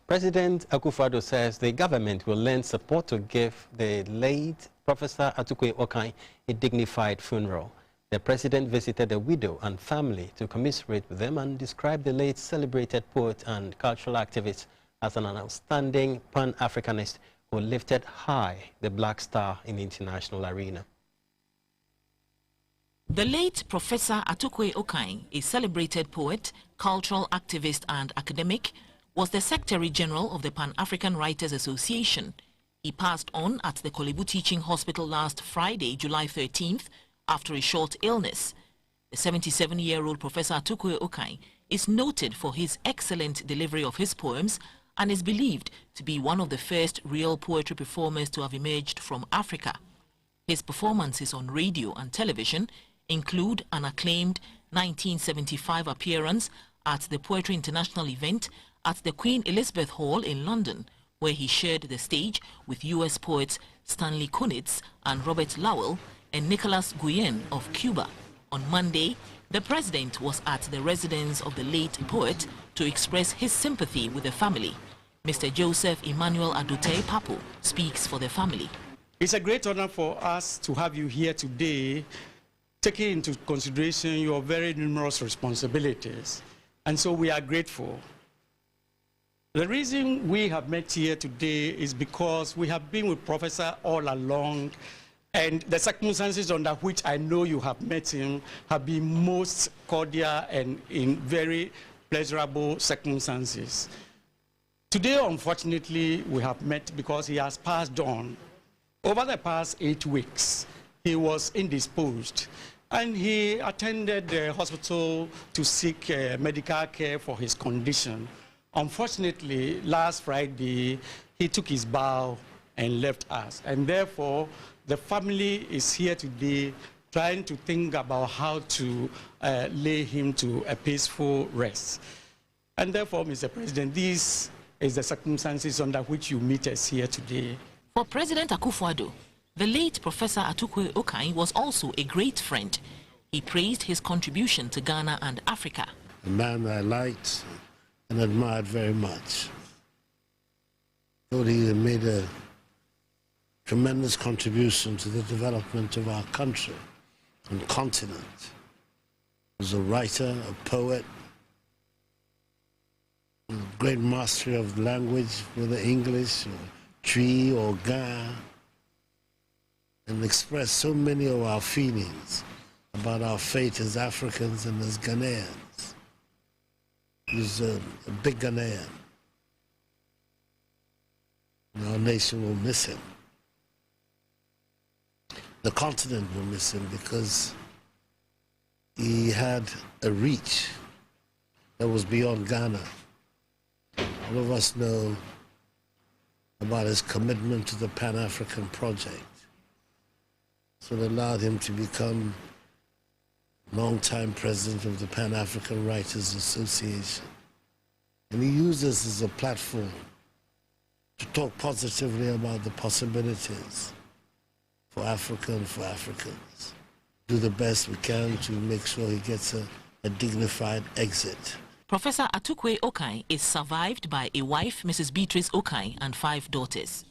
President Akufo-Addo says the government will lend support to give the late Professor Atukwei Okai a dignified funeral. The president visited the widow and family to commiserate with them and described the late celebrated poet and cultural activist as an outstanding Pan-Africanist who lifted high the black star in the international arena. The late Professor Atukwei Okai, a celebrated poet, cultural activist and academic, was the Secretary General of the Pan-African Writers Association. He passed on at the Korle Bu Teaching Hospital last Friday, July 13th, after a short illness. The 77-year-old Professor Atukwei Okai is noted for his excellent delivery of his poems and is believed to be one of the first real poetry performers to have emerged from Africa. His performances on radio and television include an acclaimed 1975 appearance at the Poetry International event at the Queen Elizabeth Hall in London, where he shared the stage with US poets Stanley Kunitz and Robert Lowell and Nicolas Guillen of Cuba. On Monday, the president was at the residence of the late poet to express his sympathy with the family. Mr. Joseph Emmanuel Adote Papo speaks for the family. It's a great honor for us to have you here today, taking into consideration your very numerous responsibilities. And so we are grateful. The reason we have met here today is because we have been with Professor all along, and the circumstances under which I know you have met him have been most cordial and in very pleasurable circumstances. Today, unfortunately, we have met because he has passed on. Over the past 8 weeks, he was indisposed, and he attended the hospital to seek medical care for his condition. Unfortunately, last Friday, he took his bow and left us. And therefore, the family is here today trying to think about how to lay him to a peaceful rest. And therefore, Mr. President, this is the circumstances under which you meet us here today. For President Akufo-Addo, the late Professor Atukwei Okai was also a great friend. He praised his contribution to Ghana and Africa. A man I liked and admired very much. Thought he made a tremendous contribution to the development of our country and continent. He was a writer, a poet, a great mastery of language, whether English or Twi or Ga, and expressed so many of our feelings about our fate as Africans and as Ghanaians. He's a big Ghanaian. And our nation will miss him. The continent will miss him because he had a reach that was beyond Ghana. All of us know about his commitment to the Pan-African project. So it allowed him to become longtime president of the Pan-African Writers Association. And he used this as a platform to talk positively about the possibilities for Africa and for Africans. Do the best we can to make sure he gets a dignified exit. Professor Atukwei Okai is survived by a wife, Mrs. Beatrice Okai, and 5 daughters.